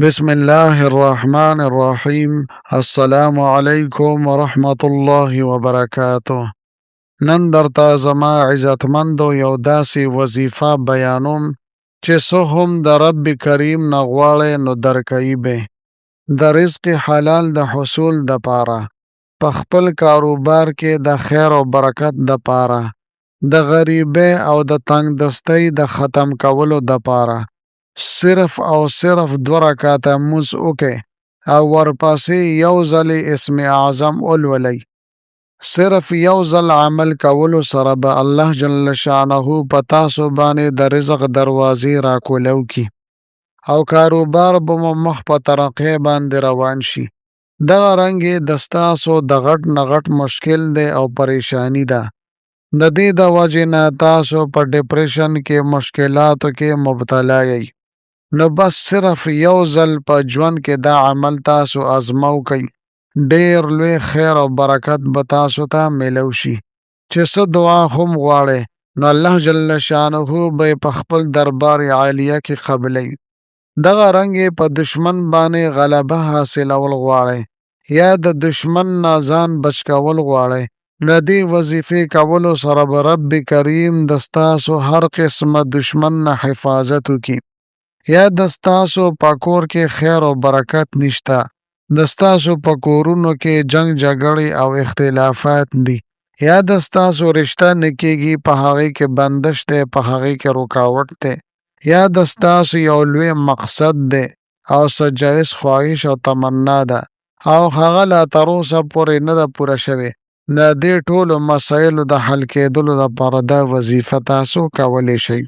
بسم الله الرحمن الرحیم. السلام علیکم ورحمت الله وبرکاته. نن درته زما عزتمندو یو داسې وظیفه بیانوم چې څه هم د رب کریم نه غواړې نو درکوي به. د رزق حلال د حصول د پاره، په خپل کاروبار کې د خیر او برکت د پاره، د غریبۍ او د تنگ دستۍ د ختم کولو د پاره صرف او صرف 2 رکعاته مونځ وکئ او ورپسې یو ځل اسم اعظم ولولئ. صرف یو ځل عمل کولو سره به الله جل شانه په تاسو باندې د رزق دروازې راکولو کی او کاروبار به مو مخ په ترقۍ باندې روان شي. دغه رنګې د ستاسو د غټ نه غټ مشکل دی او پریشانی ده. د دې د وجې نه تاسو په ډپریشن کې مشکلاتو کې مبتلا یئ، نو بس صرف یو ځل په ژوند کې دا عمل تاسو ازمو کوئ، ډیر لوی خیر او برکت به تاسو ته میلو شي. چې څه دعا هم غواړئ نو الله جل شانه به په خپل دربار عالیه کې قبلوي. دغه رنګې په دشمن باندې غلبه حاصلول غواړئ یا د دشمن نه ځان بچ کول غواړئ، نو دې وظیفې کولو سره به رب کریم د ستاسو هر قسمه دشمن نه حفاظت وکړي. یا د ستاسو په کور کې خیر او برکت نشته، د ستاسو په کورونو کې جنگ جګړې او اختلافات دي، یا د ستاسو رشته نه کېږي، په هغې کې بندش دی، په هغې کې رکاوټ دی، یا د ستاسو یو لوی مقصد دی او څه جایز خواهش او تمنا ده او هغه لا تر اوسه پورې نه ده پوره شوې، نو دې ټولو مسایلو د حل کېدلو لپاره دا وظیفه تاسو کولی شئ.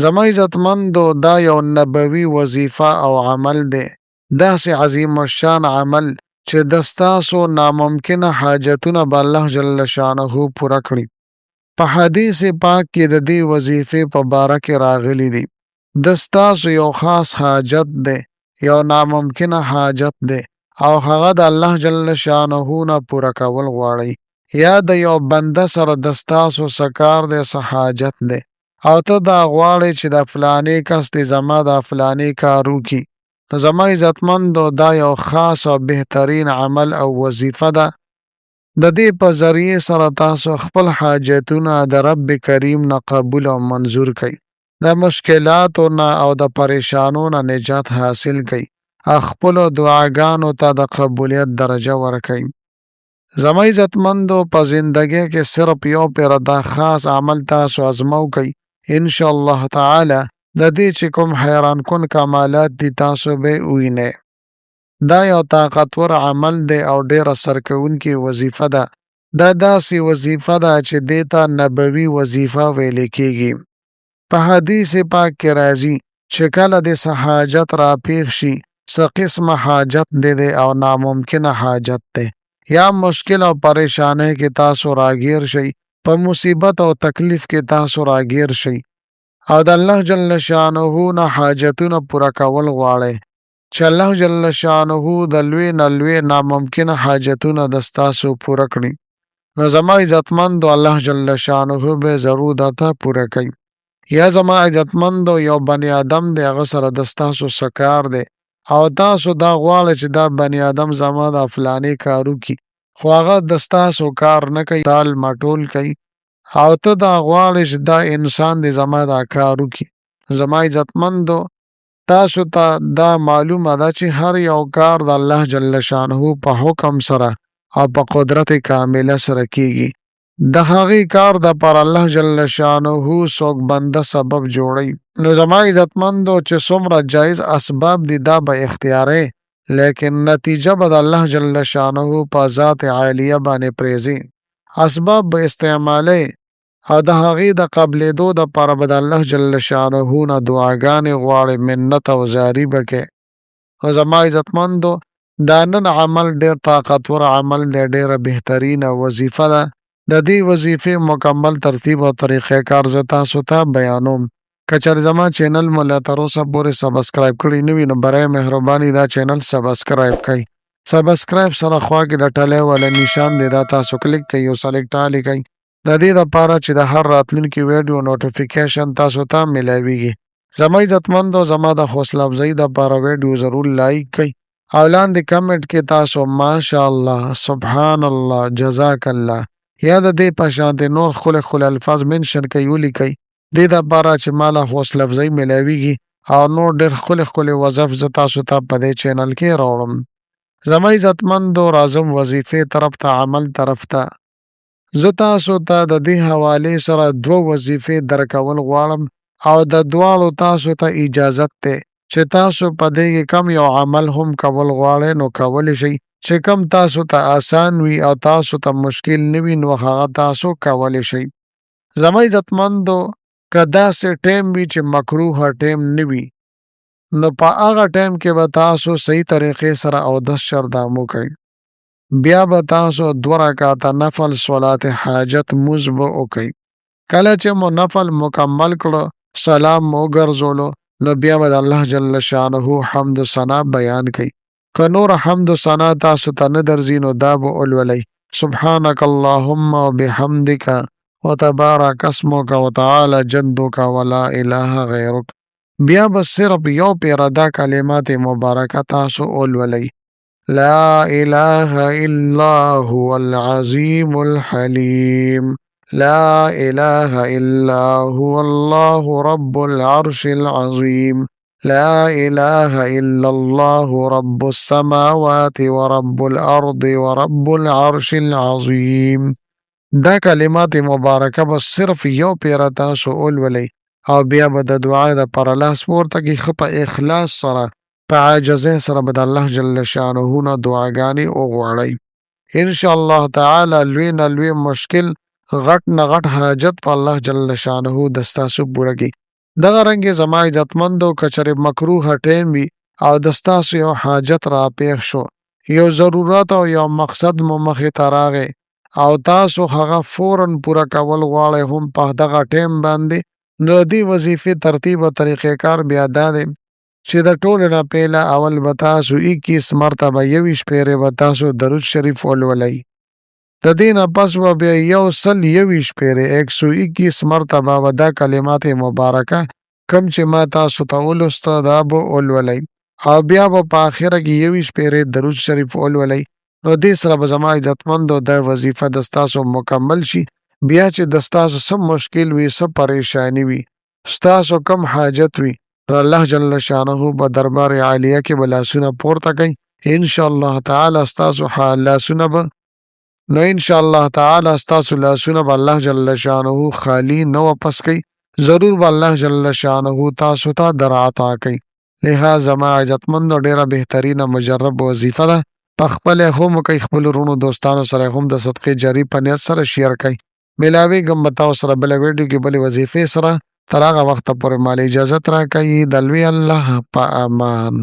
زما عزتمندو دا یو نبوي وظیفه او عمل دی، داسې عظیم الشان عمل چې د ستاسو ناممکنه حاجتونه به الله جل شانه پوره کړي. په حدیث پاک کې د دې وظیفې په باره کې راغلی دی، د ستاسو یو خاص حاجت دی، یو ناممکنه حاجت دی او هغه د الله جل شانه نه پوره کول غواړئ، یا د یو بنده سره د ستاسو څه کار دی، څه حاجت دی او ته دا غواړې چې د فلانې کس دې زما د فلانې کار وکړي، نو زما عزتمندو دا یو خاص او بهترین عمل او وظیفه ده. د دې په ذریعې سره تاسو خپل حاجتونه د رب کریم نه قبول او منظور کړئ، د مشکلاتو نه او د پریشانو نه نجات حاصل کړئ، خپلو دعاګانو ته د قبولیت درجه ورکړئ. زما عزتمندو په زندګۍ کې صرف یو پیر دا خاص عمل تاسو ازمو کوئ، ان شاء الله تعالی د دې چې کوم حیران کن کمالات دي تاسو به ووینئ. دا یو طاقتور عمل دی او ډیر اثر کوونکې وظیفه ده. دا داسې وظیفه ده چې دې ته نبوي وظیفه ویل کېږي. په حدیث پاک کې راځي چې کله دې څه حاجت را پیښ شي، څه قسمه حاجت دی او ناممکنه حاجت دی، یا مشکل او پریشانۍ کې تاسو راګیر شئ، په مصیبت او تکلیف کې تاسو راګیر شئ او د الله جل شانه نه حاجتونه پوره کول غواړئ چې الله جل شانه د لوی نه لوی ناممکنه حاجتونه د ستاسو پوره کړي، نو زما عزتمندو الله جل شانه به ضرور درته پوره کوي. یا زما عزتمندو یو بنی آدم دی، هغه سره د ستاسو څه کار دی او تاسو دا غواړئ چې دا بنی آدم زما د فلانې کار وکړي، خو هغه د ستاسو کار نه کوي، ټال مټول کوي او ته دا غواړې چې دا انسان دې زما دا کار وکړي. زما عزتمندو تاسو ته دا معلومه ده چې هر یو کار د الله جل شانه په حکم سره او په قدرت کامله سره کیږي. د هغې کار د پر الله جل شانه څوک بنده سبب جوړي، نو زما عزتمندو چې څومره جایز اسباب دي دا به اختیاري، لیکن نتیجه به د الله جل شانه په ذات عالیه باندې پریزي، اسباب به استعمالي او د هغې د قبلېدو دپاره به د الله جل شانه نه دعاګانې غواړې، منت او زاري به کې. خو زما عزتمندو دا نن عمل ډېر طاقتور عمل دی، ډېره بهترینه وظیفه ده. د دې وظیفې مکمل ترتیب او طریقې کار زه تاسو ته بیانوم. که چېرې زما چینل مو لا تر اوسه پورې سبسکرایب کړی نه وي نو برای مهرباني دا چینل سبسکرایب کړئ. سبسکرایب سره خوا کې د ټلۍ والا نشان دی، دا تاسو کلیک کړئ او سلیکټ آل یې کړئ، د دې دپاره چې د هر راتلونکي ویډیو نوټیفیکیشن تاسو ته میلاویږي. زما عزتمندو زما د حوصله افزایی دپاره ویډیو ضرور لایک کړئ او لاندې کمنټ کې تاسو ماشاءالله سبحان الله جزاک الله یا د دې په شانتې نور ښکلي ښکلي الفاظ منشن کوي ولیکئ دې دپاره چې ما له حوصله افزایی میلاویږي او نور ډېر ښکلي ښکلي وظایف زه تاسو ته په دې چینل کې راوړم زما عزتمندو راځم وظیفې طرف ته عمل طرف ته زه تاسو ته د دې حوالې سره دوه وظیفې درکول غواړم او د دواړو تاسو ته اجازت دی چې تاسو په دې کې کم یو عمل هم کول غواړئ نو کولی شئ چې کم تاسو ته آسان وي او تاسو ته مشکل نه وي نو هغه تاسو کولی شئ زما عزتمندو که داسې ټیم وي چې مکروه ټیم نه وي نو په هغه ټیم کې به تاسو صحیح طریقې سره اودس شردام وکئ بیا به تاسو 2 رکعاته نفل صلات حاجت مونځ به وکئ کله چې مو نفل مکمل کړو سلام مو وګرځولو نو بیا به د الله جل شانه حمد و ثنا بیان کړئ که نور حمد و ثنا تاسو ته نه درځي نو دا به ولولئ سبحانك اللهم وبحمدك وتبارك اسمك وتعالى جدك ولا اله غیرك بیا به صرف یو پیره دا کلمات مبارکه تاسو ولولئ لا اله الا هو العظیم الحلیم لا اله الا هو الله رب العرش العظیم لا اله الا الله رب السماوات ورب الارض ورب العرش العظیم دا کلمات مبارکه به صرف یو پیره تاسو ولولئ او بیا به د دعا د پر لاس پورته کې ښه په اخلاص سره په عاجزۍ سره به د الله جل شانه نه دعاګانې وغواړئ انشاءالله تعالی لوی نه لوی مشکل غټ نه غټ حاجت په الله جل شانه د ستاسو پوره کړي دغه رنګې زما عزتمندو که چېرې مکروه ټیم وي او د ستاسو یو حاجت راپېښ شو یو ضرورت او یو مقصد مو مخې ته راغی او تاسو هغه فوراً پوره کول غواړئ هم په دغه ټیم باندې نو دې وظیفې ترتیب او طریقې کار بیا دا دی چې د ټولو نه پهله اول به تاسو 21 مرتبه 21 پیرې به تاسو درود شریف ولولئ د دې نه پس به بیا 121 پیرې 121 مرتبه به دا کلمات مبارکه کم چې ما تاسو ته ولوسته دا به ولولئ او بیا به په آخره کې 21 پیرې درود شریف ولولئ نو دې سره به زما عزتمندو دا وظیفه د ستاسو مکمل شي بیا چې د ستاسو څه مشکل وي څه پریشانی وي ستاسو کم حاجت وي نو الله جل شانه به دربار عالیه کې به لاسونه پورته کوي انشاءالله تعالی ستاسو لاسونه به نو انشاءالله تعالی ستاسو لاسونه به الله جل شانه خالی نه واپس کوي ضرور به الله جل شانه تاسو ته در عطا کوي لہذا ما عزتمندو ډیره بهترینه مجرب وظیفه ده په خپل هم کوي خپل رونو دوستانو سره هم د صدقې جاری په نیت سره شیر کوي ملاویږم به تاسو سره بله ویډیو کې بلې وظیفې سره تر هغه وخته پورې مال اجازت راکوي د لوی الله په امان